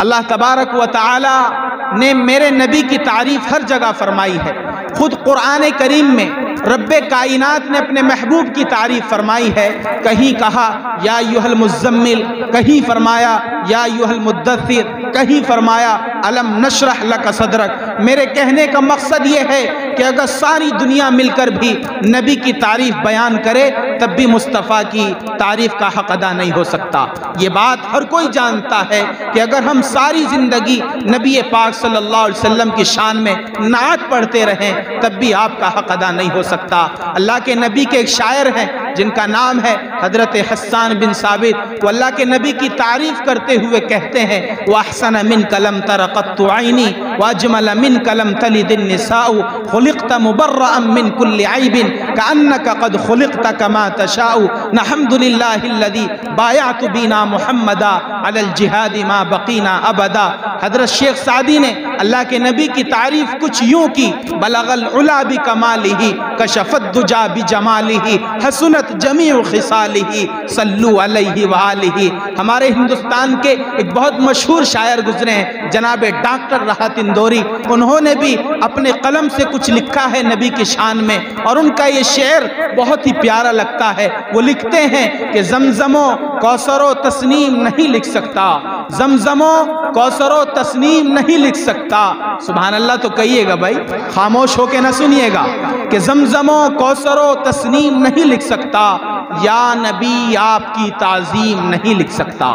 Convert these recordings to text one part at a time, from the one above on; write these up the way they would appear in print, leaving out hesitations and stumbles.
अल्लाह तबारक व तआला ने मेरे नबी की तारीफ हर जगह फरमाई है। खुद कुरान करीम में रब्बे कायनात ने अपने महबूब की तारीफ फरमाई है। कहीं कहा या अय्युहल मुज़्ज़म्मिल, कहीं फरमाया या अय्युहल मुद्दस्सिर, कहीं फरमाया अलम नशरह लक सदरक। मेरे कहने का मकसद ये है कि अगर सारी दुनिया मिलकर भी नबी की तारीफ बयान करे तब भी मुस्तफ़ा की तारीफ का हक अदा नहीं हो सकता। ये बात हर कोई जानता है कि अगर हम सारी ज़िंदगी नबी पाक सल्लल्लाहु अलैहि वसल्लम की शान में नात पढ़ते रहें तब भी आपका हक अदा नहीं हो सकता। अल्लाह के नबी के एक शायर हैं जिनका नाम है हज़रत हस्सान बिन साबित। वो अल्लाह के नबी की तारीफ़ करते हुए कहते हैं व अहसन मिन कलम तरक़त्तु ऐनी व अजमल मिन कलम तलिदिन निसाउ खुलिक़्त मुबर्रअन मिन कुल्लि ऐबिन कअन्नक क़द खुलिक़्त कमा तशाउ नहम्दुलिल्लाहिल्लज़ी बायअतु बिना मुहम्मदा अलल जिहादी मा बक़ीना अबदा। हज़रत शेख सादी ने अल्लाह के नबी की तारीफ़ कुछ यूँ की बलगल उला बि कमालिही कशफत दुजा बि जमालिही हसनत जमीउ खिसालिही सल्लु अलैहि व आलिही। हमारे हिंदुस्तान के एक बहुत मशहूर शायर गुजरे हैं जनाब डॉक्टर राहत इंदौरी। उन्होंने भी अपने कलम से कुछ लिखा है नबी की शान में और उनका ये शेर बहुत ही प्यारा लगता है। वो लिखते हैं कि ज़मज़मो कौसरो तस्नीम नहीं लिख सकता, ज़मज़मो कौसरो तस्नीम नहीं लिख सकता। सुभान अल्लाह तो कहिएगा भाई, खामोश होके ना सुनिएगा कि ज़मज़मो कौसरो तस्नीम नहीं लिख सकता, या नबी आपकी ताज़ीम नहीं लिख सकता।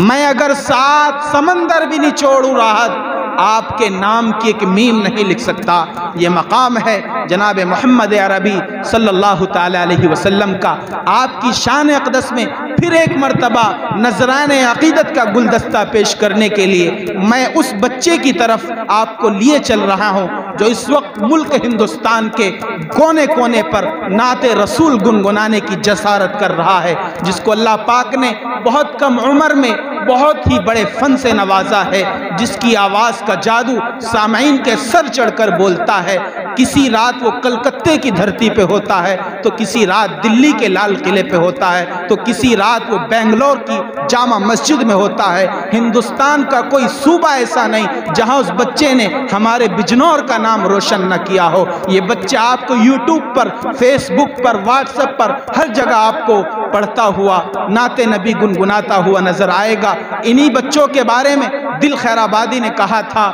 मैं अगर 7 समंदर भी निचोड़ूं राहत आपके नाम की एक मीम नहीं लिख सकता। ये मकाम है जनाब मोहम्मद अरबी सल्लल्लाहु ताला अलैहि वसल्लम का। आपकी शान अक़दस में फिर एक मरतबा नजराने अक़ीदत का गुलदस्ता पेश करने के लिए मैं उस बच्चे की तरफ आपको लिए चल रहा हूँ जो इस वक्त मुल्क हिंदुस्तान के कोने कोने पर नाते रसूल गुनगुनाने की जसारत कर रहा है, जिसको अल्लाह पाक ने बहुत कम उम्र में बहुत ही बड़े फन से नवाजा है, जिसकी आवाज़ का जादू सामईन के सर चढ़कर बोलता है। किसी रात वो कलकत्ते की धरती पे होता है तो किसी रात दिल्ली के लाल किले पे होता है तो किसी रात वो बेंगलोर की जामा मस्जिद में होता है। हिंदुस्तान का कोई सूबा ऐसा नहीं जहां उस बच्चे ने हमारे बिजनौर का नाम रोशन न किया हो। ये बच्चा आपको यूट्यूब पर, फेसबुक पर, व्हाट्सएप पर हर जगह आपको पढ़ता हुआ नाते नबी गुनगुनाता हुआ नजर आएगा। इन्हीं बच्चों के बारे में दिल खैराबादी ने कहा था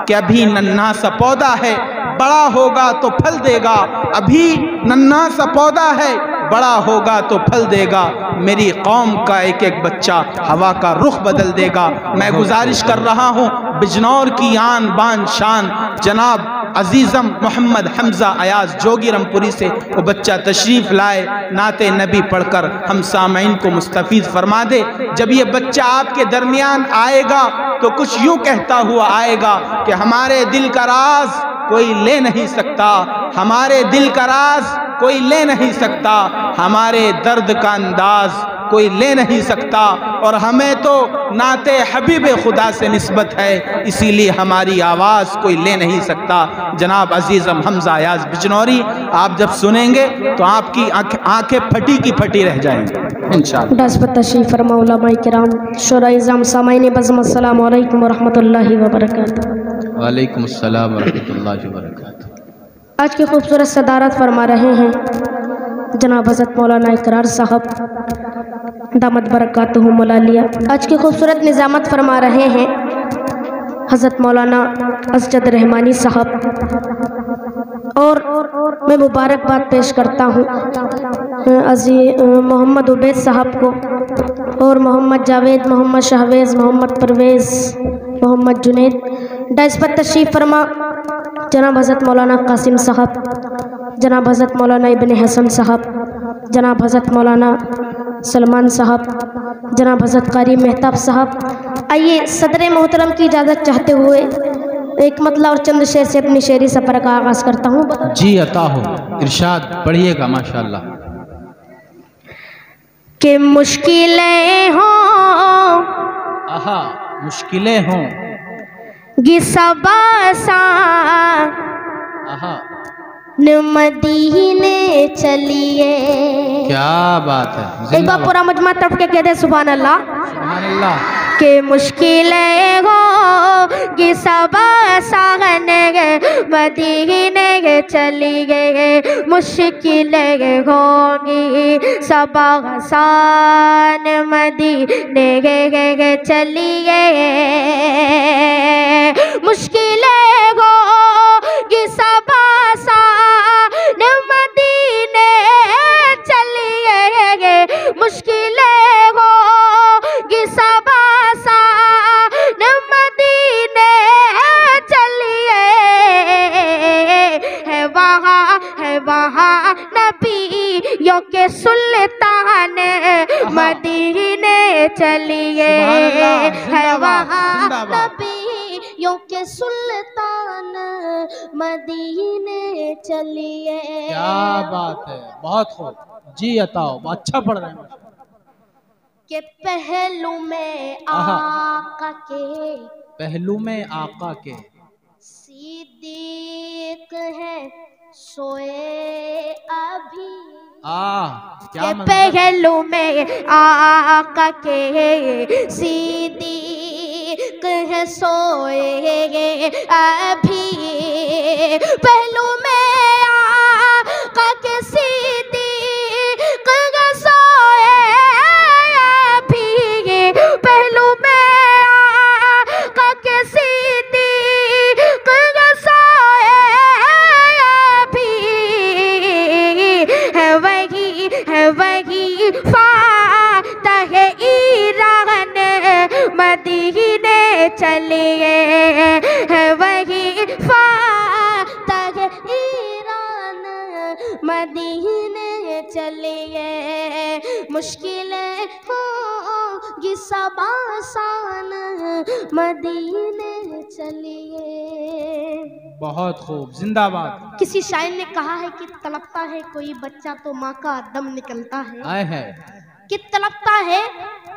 कि अभी नन्हा सा पौधा है, बड़ा होगा तो फल देगा। अभी नन्हा सा पौधा है, बड़ा होगा तो फल देगा। मेरी कौम का एक एक बच्चा हवा का रुख बदल देगा। मैं गुजारिश कर रहा हूँ बिजनौर की आन बान शान जनाब अजीज़म मोहम्मद हमज़ा अयाज जोगिरमपुरी से वो बच्चा तशरीफ़ लाए, नाते नबी पढ़कर हम सामईन को मुस्तफ़ीज़ फरमा दे। जब ये बच्चा आपके दरमियान आएगा तो कुछ यूँ कहता हुआ आएगा कि हमारे दिल का राज कोई ले नहीं सकता, हमारे दिल का राज कोई ले नहीं सकता, हमारे दर्द का अंदाज कोई ले नहीं सकता, और हमें तो नाते हबीब खुदा से निस्बत है, इसीलिए हमारी आवाज़ कोई ले नहीं सकता। जनाब अजीज़म हमज़ा अयाज बिजनौरी, आप जब सुनेंगे तो आपकी आंखें फटी की फटी रह जाएंगी इंशाअल्लाह। दसबत तशरीफ़ फरमा उलमाए किराम शुराइज़ाम सामाईन बज़्म अस्सलामु अलैकुम व रहमतुल्लाहि व बरकातुहू। वालेकुम अस्सलाम व रहमतुल्लाहि व बरकातुहू। आज की खूबसूरत सदारत फरमा रहे हैं जनाब हज़रत मौलाना इकरार साहब दामत बरकातुहू मौलालिया। आज की खूबसूरत निज़ामत फरमा रहे हैं हज़रत मौलाना असजद रहमानी साहब, और मैं मुबारकबाद पेश करता हूँ मोहम्मद उबैद साहब को, और मोहम्मद जावेद, मोहम्मद शहवेज़, मोहम्मद परवेज़, मोहम्मद जुनैद। डाइस पर तशरीफ़ फरमा जनाब हज़रत मौलाना कासिम साहब, जनाब हज़रत मौलाना इब्न हसन साहब, जनाब हज़रत मौलाना सलमान साहब, जनाब हज़रत कारी मेहताब साहब। आइए सदर मोहतरम की इजाज़त चाहते हुए एक मतला और चंद शेर से अपनी शेरी सफ़र का आगाज़ करता हूँ। जी अता हो, इरशाद पढ़िएगा माशाअल्लाह। कि मुश्किलें हों, आहा मुश्किलें हों, गिसबासा आहा मदीने चलिए। क्या बात है। एक बार पूरा मजमा तरफ के कह दे सुभान अल्लाह। सुभान सुभान अल्लाह। के मुश्किलें होगी सब आसान मदीने चली गए, मुश्किलें होगी सब आसान मदीने चली गए, मुश्किलें होगी सब आसान मदीने चली गए, मुश्किलें होगी सब मदीने चलिए, है वहाँ नबियों के सुल्तान मदीने चलिए, है वहाँ नबियों के सुल्तान मदीने चलिए। क्या बात है, बहुत खूब जी अताओ, अच्छा पढ़ रहे हैं। के पहलू में आका के, पहलू में आका के सिद्दीक है सोए अभी, क्या के पहलू में आका के सिद्दीक है सोए अभी, पहलू में आका के सिद्दीक है सोए, पहलू में आका के सिद्दीक सोए भी, है वही फातह ईरान मदीने चलिए, है वही फातह ईरान मदीने चलिए, मुश्किलें होगी सब आसान मदीने चलिए। बहुत खूब, जिंदाबाद। किसी शायर ने कहा है कि तड़पता है कोई बच्चा तो माँ का दम निकलता है, आए है कि तड़पता है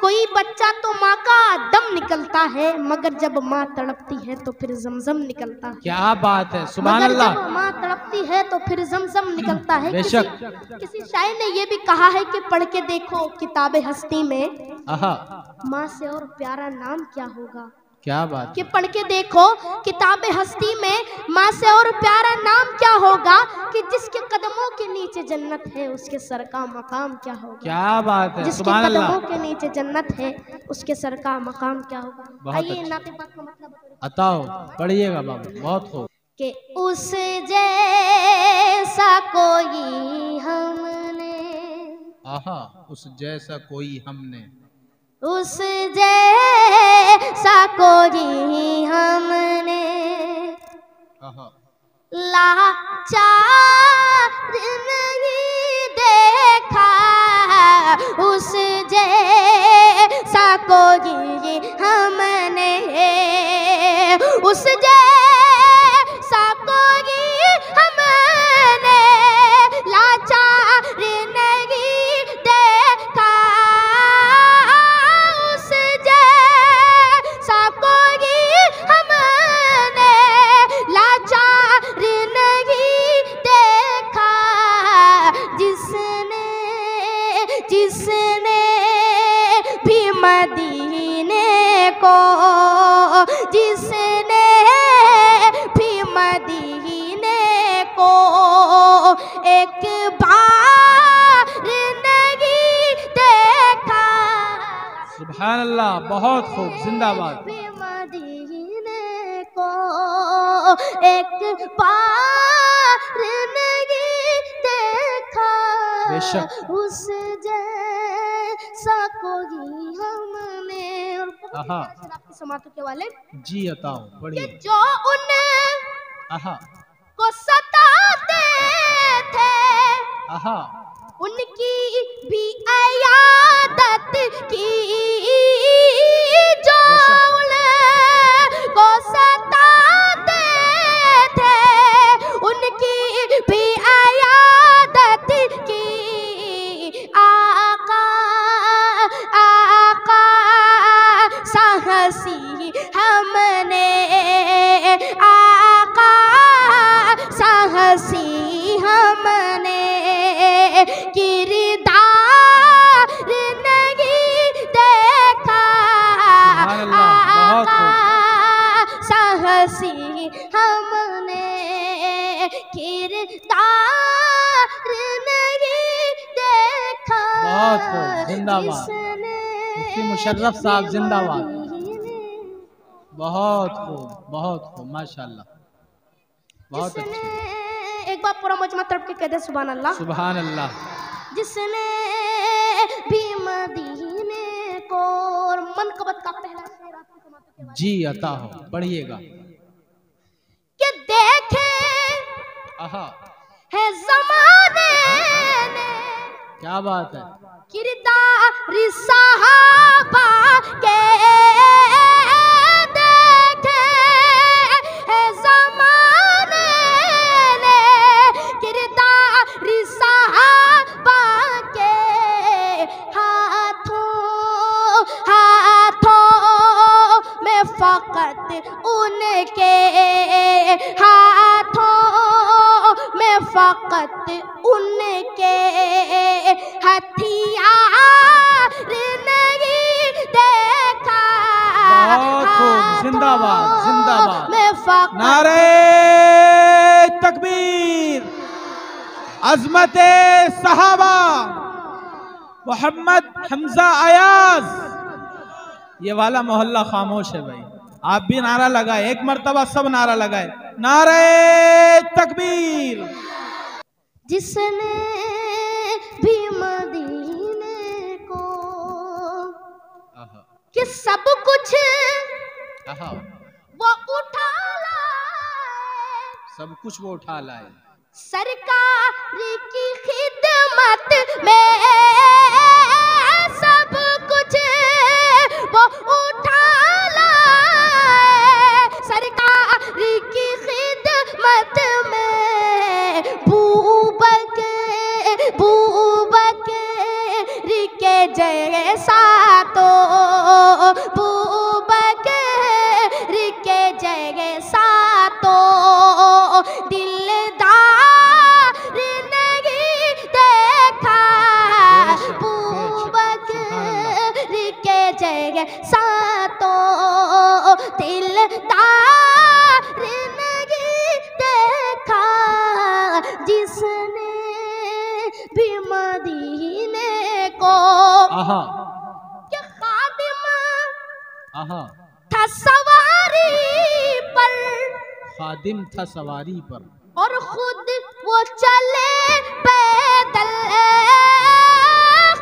कोई बच्चा तो माँ का दम निकलता है, मगर जब माँ तड़पती है तो फिर जमजम निकलता है। क्या बात है, सुभान अल्लाह। जब माँ तड़पती है तो फिर जमजम निकलता है। बेशक। किसी शायर ने ये भी कहा है कि पढ़ के देखो किताबे हस्ती में, माँ से और प्यारा नाम क्या होगा। क्या बात कि पढ़ के देखो किताबे हस्ती में, माँ से और प्यारा नाम क्या होगा, कि जिसके कदमों के नीचे जन्नत है उसके सर का मकाम क्या होगा। क्या बात है, जिसके कदमों के नीचे जन्नत है उसके सर का मकाम क्या होगा। आइए नाते पाक का मतलब बताओ, पढ़िएगा बाबू, बहुत खूब। कि उस जैसा कोई हमने, उस जैसा कोई हमने, उस जैसा कोई हमने लाचार नहीं देखा, उस जैसा कोई हमने, उस जैसा कोई हमने लाचार नहीं देखा, जिसने भी मदीने को, जिसने भी मदीने को एक बार नहीं देखा। सुभान अल्लाह, बहुत खूब, जिंदाबाद। मदीने को एक बार नहीं देखा, बेशक। उस जैसा कोई हमने। और समातों के वाले जी अताओ, पढ़िए। जो उन को सताते थे, उनकी भी इयादत की, जो उनको सताते थे उनकी भी इयादत की। आका आका साहसी हमने, आका साहसी हमने, किरदार नहीं देखा, हमने किरदार नहीं देखा। बहुत खूब, जिंदाबाद मुफ्ती मुशर्रफ साहब, जिंदाबाद। बहुत खूब माशाल्लाह, बहुत अच्छे। एक बार पूरा मजमा तरफ के कहते सुभान अल्लाह, सुभान अल्लाह। जिसने भी मदीने को, और मनकबत का पहला शेर आपको सुनाते हैं जी अता हो, पढ़िएगा। कि देखे आहा, है ज़माने ने, क्या बात है, किरदार सहाबा के, देखे है ज़माने ने किरदार सहाबा के, हाथों में फ़कत उनके, हाथों में फ़कत उनके हथियार नहीं देखा। बहुत खूब, जिंदाबाद जिंदाबाद। में फ़कत, नारे तकबीर, अज़मते सहाबा, मोहम्मद हमजा अयाज। ये वाला मोहल्ला खामोश है भाई, आप भी नारा लगाए, एक मर्तबा सब नारा लगाए, नारे तकबीर। जिसने भी मदीने को कि सब कुछ वो उठा लाए, सब कुछ वो उठा लाए, सरकार की खिदमत में सब कुछ वो उठा लाए, सरकार की खिदमत में बूबकर के जैसा तो, बूबकर के जैसा तो दिलदार नहीं देखा। बूबकर के जैसा तो दिलदार नहीं देखा। जिसने भी मदीने को कि खादिम था सवारी पर, खादिम था सवारी पर, और खुद वो चले पैदल।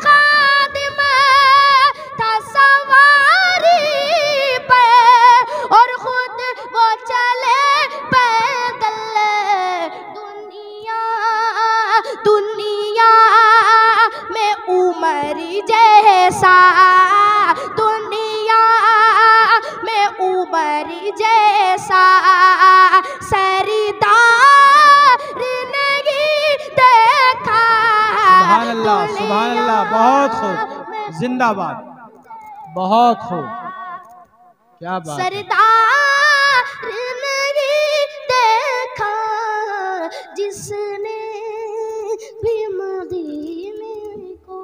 खादिम था सवारी पर, और खुद वो चले पैदल। दुनिया में उमर जैसा, दुनिया में उमर जैसा सरदार नहीं देखा। सुभान अल्लाह सुभान अल्लाह, बहुत खूब, जिंदाबाद, बहुत खूब, क्या बात, सरदार नहीं देखा। जिसने भी मदीने को,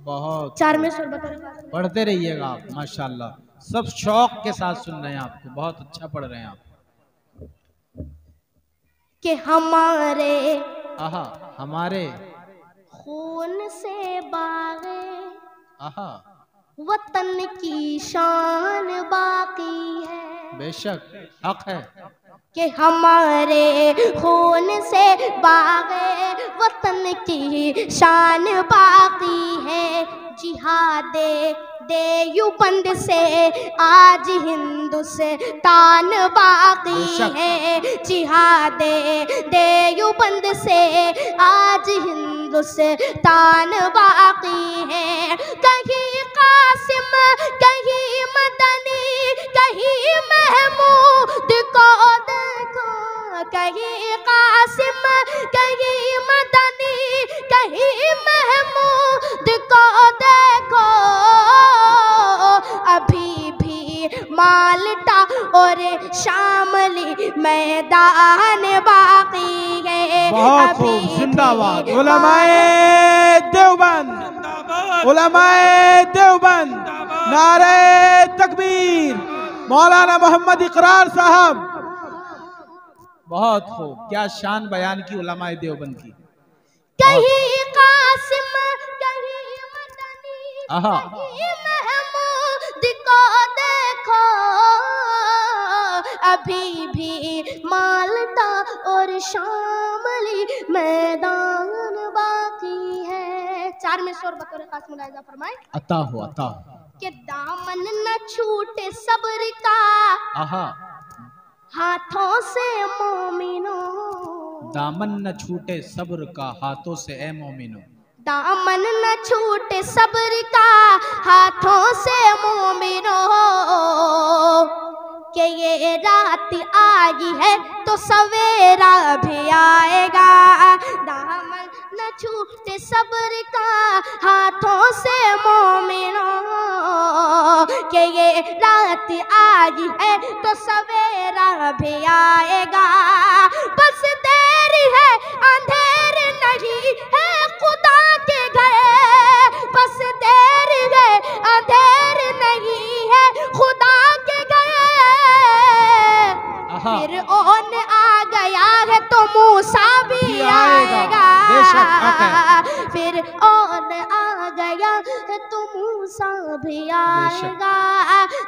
बहुत। चार में सुर बता, पढ़ते रहिएगा आप, माशाल्लाह, सब शौक के साथ सुन रहे हैं आपको, बहुत अच्छा पढ़ रहे हैं आप। कि हमारे हमारे खून से बागे वतन की शान बाकी है। बेशक हक है कि हमारे खून से बागे वतन की शान बाकी है। जिहादे देयुबंद से आज हिंदुस्तान बाकी है। जिहादे देयुबंद से आज हिंदुस्तान बाकी है। कहीं कासिम कहीं मदनी कहीं महमूद को देखो। कहीं कासिम कहीं मदनी कहीं महमूद को देखो। अभी भी माल्टा और शामली मैदान बाकी है। बहुत खूब, जिंदाबाद उलमाए देवबंद, उलमाए देवबंद, नारे तकबीर। मौलाना मोहम्मद इकरार साहब, बहुत खूब, क्या शान बयान की उलमाए देवबंद की। कहीं कासिम कहीं मदनी आहा। कहीं महमूद को देखो, अभी भी माल्टा और शामली मैदान बाकी है। 4 में शोर बतौर खास मुलाहिजा फरमाए। अता हो, अता हो। कि दामन न छूटे सब्र का आहा। हाथों से मोमिनो, दामन न छूटे सब्र का हाथों से ए मोमिनो। दामन न छूटे सब्र का हाथों से मोमिनो, कि ये रात आई है तो सवेरा भी आएगा। दामन न छूटे सब्र का हाथों से मोमिनो, कि ये रात आई है तो सवेरा भी आएगा। बस देरी है अंधेर नहीं है खुदा के घर, बस देरी है अंधेर नहीं है खुदा के घर। फिर ओन आ गया है तो मूसा भी आएगा। फिर ओन आ गया है तो मूसा भी आएगा।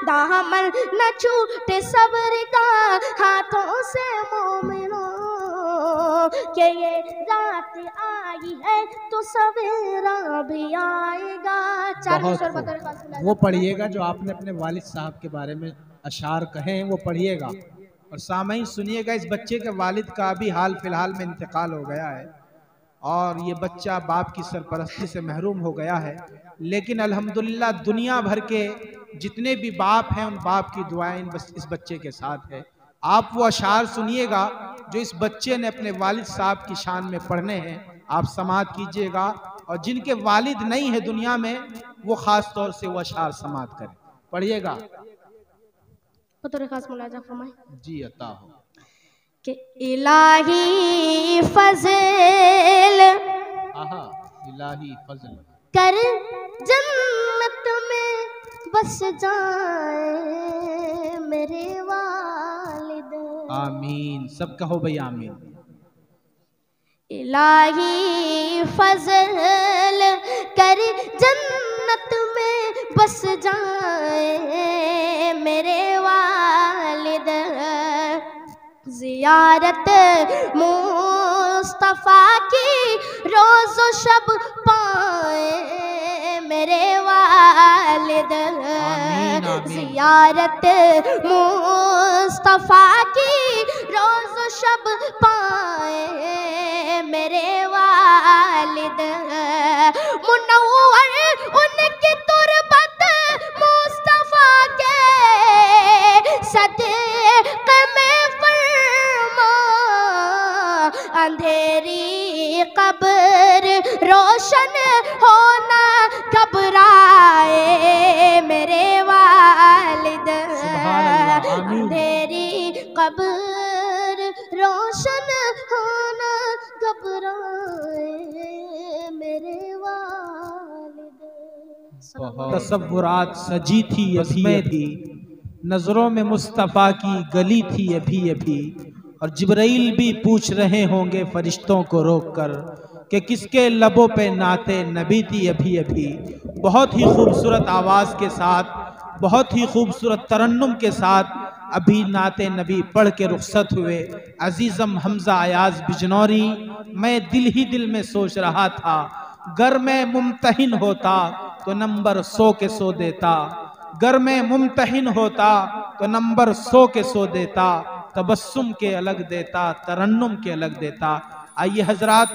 दामन न छूटे सब्र का हाथों से मोमिनो, कि ये रात आई है तो सवेरा भी आएगा। वो पढ़िएगा जो आपने अपने वालिद साहब के बारे में अशार कहे हैं, वो पढ़िएगा। और सामईन सुनिएगा, इस बच्चे के वालिद का भी हाल फिलहाल में इंतकाल हो गया है और ये बच्चा बाप की सरपरस्ती से महरूम हो गया है। लेकिन अल्हम्दुलिल्लाह दुनिया भर के जितने भी बाप हैं उन बाप की दुआएं इस बच्चे के साथ है। आप वो अशार सुनिएगा जो इस बच्चे ने अपने वालिद साहब की शान में पढ़ने हैं, आप समात कीजिएगा। और जिनके वालिद नहीं है दुनिया में वो खास तौर से वो अशार समात करें, पढ़िएगा। खास मुलाजा फरमाए। जी अता हो। कि इलाही फज़ल, आहा, इलाही फज़ल कर जन्नत में बस जाए मेरे वालिद। आमीन, सब कहो भाई आमीन। इलाही फज़ल कर जन्नत में बस जाए मेरे वालिद। ज़ियारत मुस्तफ़ा की रोज़ शब पाए मेरे वालिद। ज़ियारत मुस्तफ़ा की रोज़ शब पाए मेरे वालिद। मुनव्वर उनकी तुरबत मुस्तफ़ा के सदक़े में फरमा, अंधेरी कब्र रोशन होना घबराए मेरे वालिद। अंधेरी कब्र रोशन होना घबराए मेरे वालिद। तसव्वुरात सजी थी अज़में थी, नज़रों में मुस्तफ़ा की गली थी अभी अभी। और जिब्राइल भी पूछ रहे होंगे फरिश्तों को रोक कर कि किसके लबों पे नाते नबी थी अभी अभी। बहुत ही खूबसूरत आवाज़ के साथ, बहुत ही खूबसूरत तरन्नुम के साथ अभी नाते नबी पढ़ के रुखसत हुए। अजीज़म हमज़ा अयाज़ बिजनौरी, मैं दिल ही दिल में सोच रहा था, गर मैं मुमतहिन होता तो नंबर 100 के 100 देता। गर मैं मुमतहिन होता तो नंबर 100 के 100 देता। तबस्सुम के अलग देता, तरन्नुम के अलग देता। आइए हजरात।